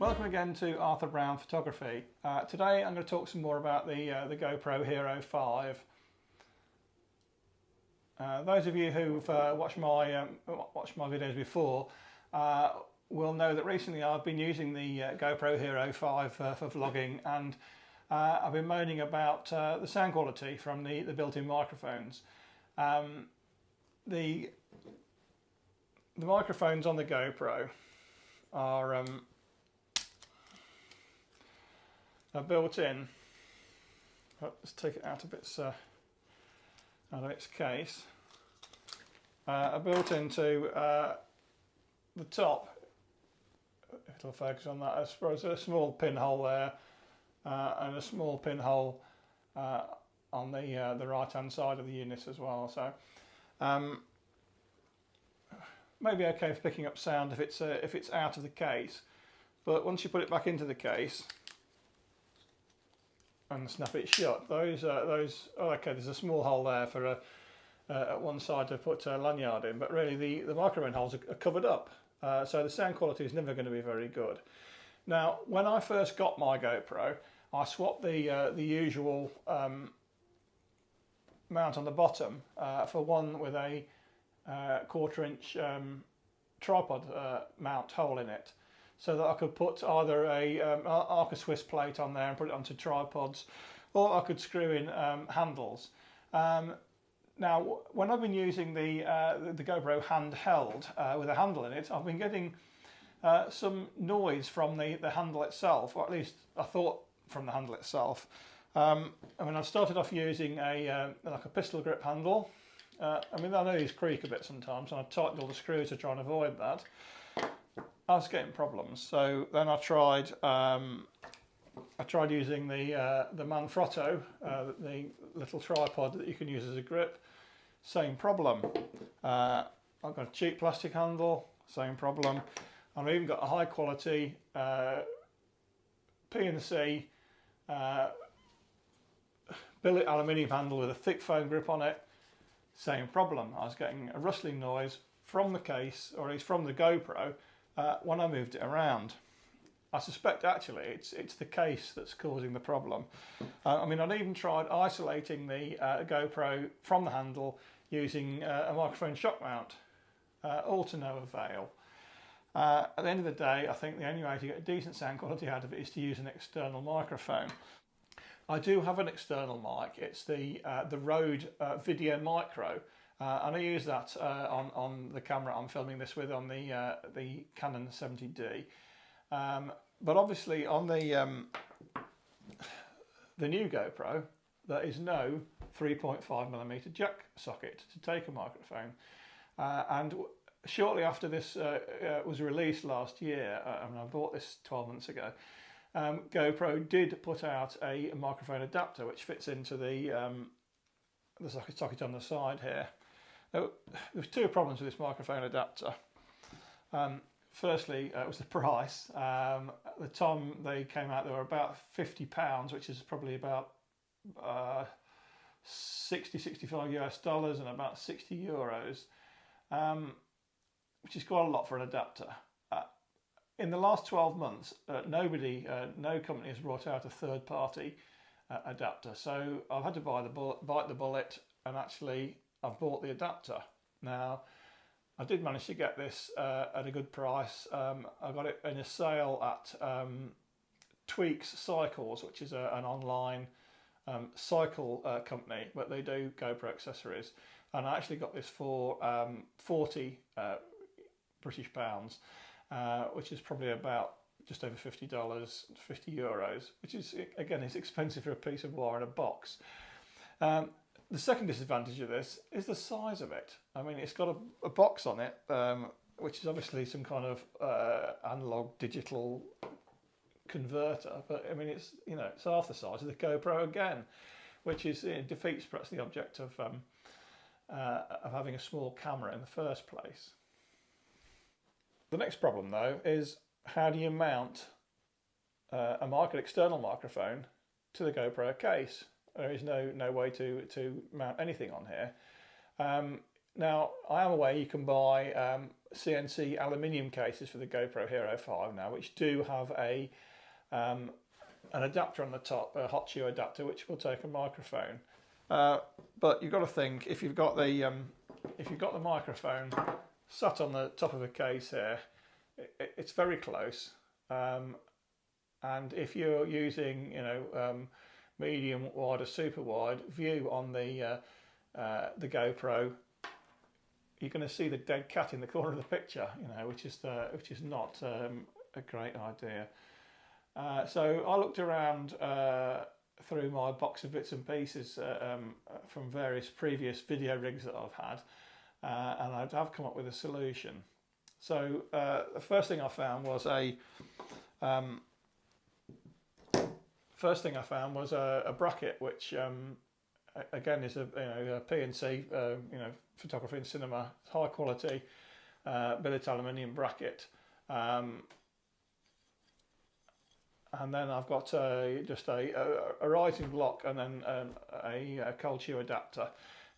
Welcome again to Arthur Brown Photography. Today I'm going to talk some more about the GoPro Hero 5. Those of you who've watched my videos before will know that recently I've been using the GoPro Hero 5 for vlogging, and I've been moaning about the sound quality from the built-in microphones. The microphones on the GoPro are built in. Let's take it out of its case. Are built into the top. It'll focus on that. I suppose a small pinhole there, and a small pinhole on the right-hand side of the unit as well. So maybe okay for picking up sound if it's out of the case, but once you put it back into the case and snap it shut, those oh, okay, there's a small hole there for at one side to put a lanyard in, but really the microphone holes are covered up, so the sound quality is never going to be very good. Now, when I first got my GoPro, I swapped the usual mount on the bottom for one with a 1/4 inch tripod mount hole in it, so that I could put either a Arca Swiss plate on there and put it onto tripods, or I could screw in handles. Now, when I've been using the GoPro handheld with a handle in it, I've been getting some noise from the handle itself, or at least I thought from the handle itself. I mean, I've started off using like a pistol grip handle. I mean, I know these creak a bit sometimes, and I've tightened all the screws to try and avoid that. I was getting problems, so then I tried using the Manfrotto, the little tripod that you can use as a grip. Same problem. I've got a cheap plastic handle, same problem. And I've even got a high quality P&C billet aluminium handle with a thick foam grip on it. Same problem. I was getting a rustling noise from the case, or at least from the GoPro, when I moved it around. I suspect actually it's the case that's causing the problem. I mean, I'd even tried isolating the GoPro from the handle using a microphone shock mount, all to no avail. At the end of the day, I think the only way to get a decent sound quality out of it is to use an external microphone. I do have an external mic. It's the Rode Video Micro, and I use that on the camera I'm filming this with, on the Canon 70D. But obviously on the new GoPro, there is no 3.5mm jack socket to take a microphone, and shortly after this was released last year, I mean, I bought this 12 months ago, GoPro did put out a microphone adapter which fits into the socket on the side here. Now, there's two problems with this microphone adapter. Firstly, it was the price. At the time they came out, they were about £50, which is probably about 65 US dollars and about 60 euros, which is quite a lot for an adapter. In the last 12 months, no company has brought out a third-party adapter, so I've had to bite the bullet, and actually I've bought the adapter. Now, I did manage to get this at a good price. I got it in a sale at Tweaks Cycles, which is an online cycle company, but they do GoPro accessories. And I actually got this for 40 British pounds, which is probably about just over $50, 50 euros, which is, again, it's expensive for a piece of wire in a box. The second disadvantage of this is the size of it. I mean, it's got a box on it, which is obviously some kind of analog digital converter, but I mean, it's half the size of the GoPro again, which is defeats perhaps the object of having a small camera in the first place. The next problem, though, is how do you mount an external microphone to the GoPro case? There is no way to mount anything on here. Now, I am aware you can buy CNC aluminium cases for the GoPro Hero 5 now, which do have an adapter on the top, a hot shoe adapter, which will take a microphone. But you've got to think, if you've got the microphone sat on the top of a case here, it's very close. And if you're using, medium wide or super wide view on the GoPro, you're going to see the dead cat in the corner of the picture, which is not a great idea. So I looked around through my box of bits and pieces from various previous video rigs that I've had, and I have come up with a solution. So the first thing I found was a bracket, which again is a PNC, photography and cinema, high quality billet aluminium bracket. And then I've got just a rising block and then a cold shoe adapter.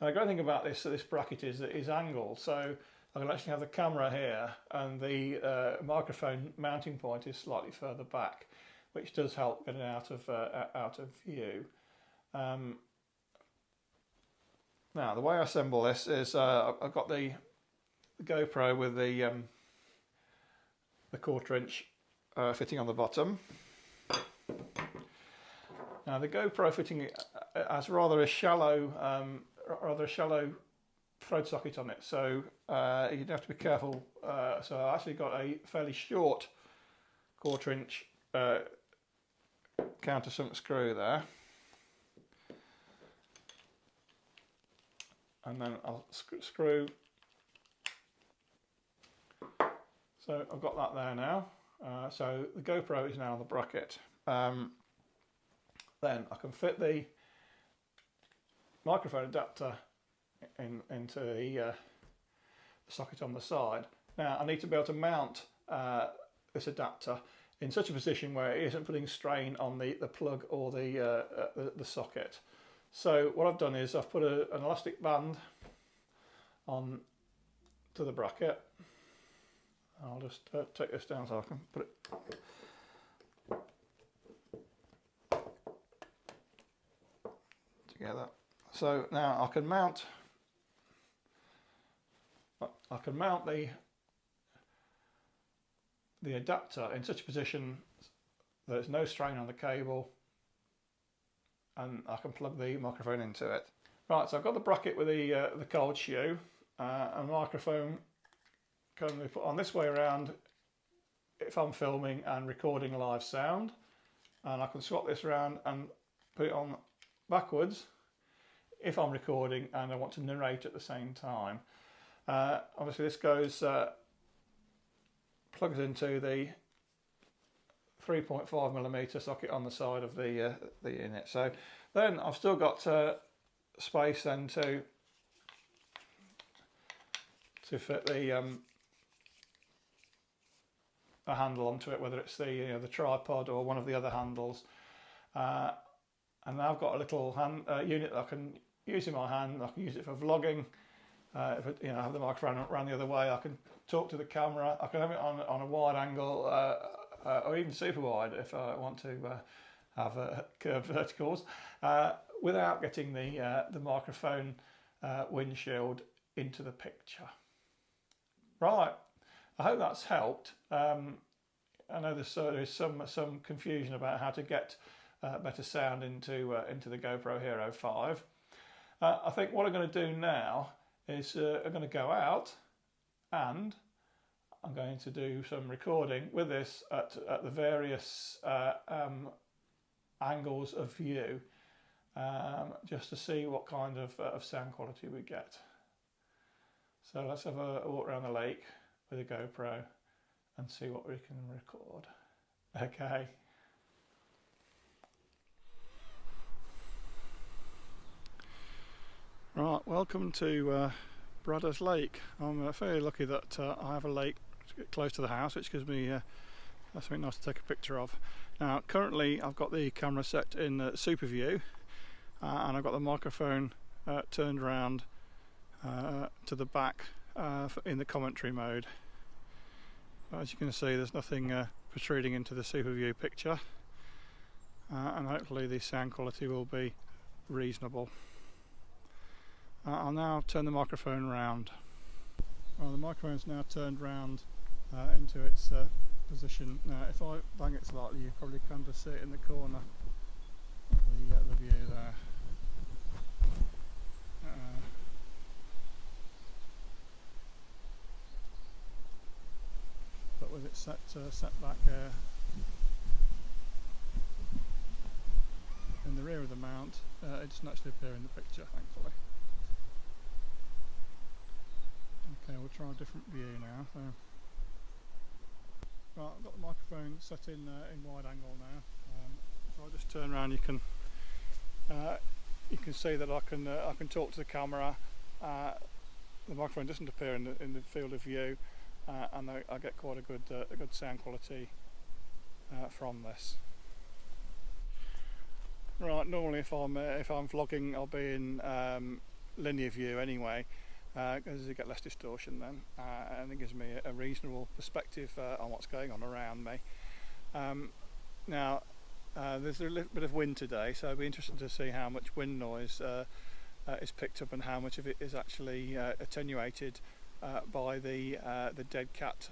And the great thing about this bracket is that it's angled, so I can actually have the camera here and the microphone mounting point is slightly further back, which does help getting out of view. Now the way I assemble this is I've got the GoPro with the 1/4 inch fitting on the bottom. Now the GoPro fitting has rather a shallow thread socket on it, so you'd have to be careful. So I actually got a fairly short 1/4 inch countersunk screw there, and then I'll screw. So I've got that there now. So the GoPro is now on the bracket. Then I can fit the microphone adapter into the socket on the side. Now I need to be able to mount this adapter in such a position where it isn't putting strain on the plug or the socket. So what I've done is I've put an elastic band on to the bracket. I'll just take this down so I can put it together. So now I can mount the adapter in such a position that there's no strain on the cable, and I can plug the microphone into it. Right, so I've got the bracket with the cold shoe, and the microphone can be put on this way around if I'm filming and recording live sound, and I can swap this around and put it on backwards if I'm recording and I want to narrate at the same time. Obviously this goes plugs into the 3.5mm socket on the side of the unit. So then I've still got space then to fit the a handle onto it, whether it's the tripod or one of the other handles. And now I've got a little unit that I can use in my hand. I can use it for vlogging. If I have the microphone around the other way, I can talk to the camera. I can have it on a wide angle or even super wide if I want to have curved verticals without getting the microphone windshield into the picture. Right, I hope that's helped. I know there is some confusion about how to get better sound into the GoPro Hero 5. I think what I'm going to do now is I'm going to go out and I'm going to do some recording with this at the various angles of view, just to see what kind of sound quality we get. So let's have a walk around the lake with a GoPro and see what we can record. Okay. Right, welcome to Bradders Lake. I'm fairly lucky that I have a lake close to the house, which gives me something nice to take a picture of. Now currently I've got the camera set in super view, and I've got the microphone turned around to the back in the commentary mode. As you can see, there's nothing protruding into the super view picture, and hopefully the sound quality will be reasonable. I'll now turn the microphone round. Well, the microphone's now turned round into its position. Now if I bang it slightly, you probably can just see it in the corner of the view there. But with it set back in the rear of the mount, it doesn't actually appear in the picture, thankfully. Okay, we'll try a different view now. Right, I've got the microphone set in wide angle now. If I just turn around, you can see that I can talk to the camera. The microphone doesn't appear in the field of view, and I get quite a good sound quality from this. Right, normally if I'm vlogging, I'll be in linear view anyway, because you get less distortion then, and it gives me a reasonable perspective on what's going on around me. Now there's a little bit of wind today, so it'll be interesting to see how much wind noise is picked up and how much of it is actually attenuated by the dead cat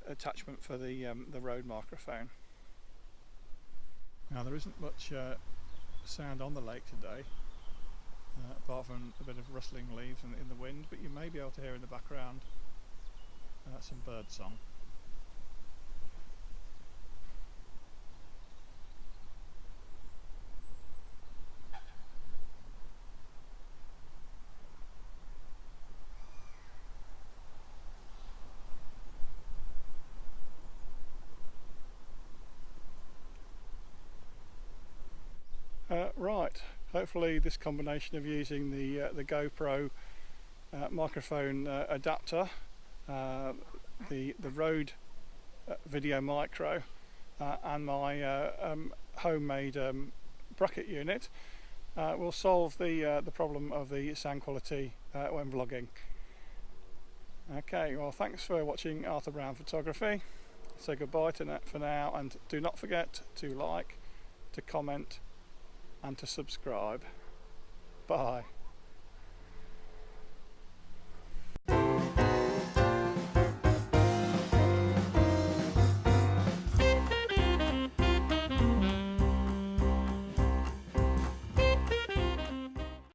attachment for the Rode microphone. Now there isn't much sound on the lake today, apart from a bit of rustling leaves in the wind, but you may be able to hear in the background some bird song. Right, hopefully this combination of using the GoPro microphone adapter, the Rode Video Micro, and my homemade bracket unit will solve the problem of the sound quality when vlogging. Okay, well, thanks for watching Arthur Brown Photography. Say goodbye for now, and do not forget to like, to comment and to subscribe. Bye.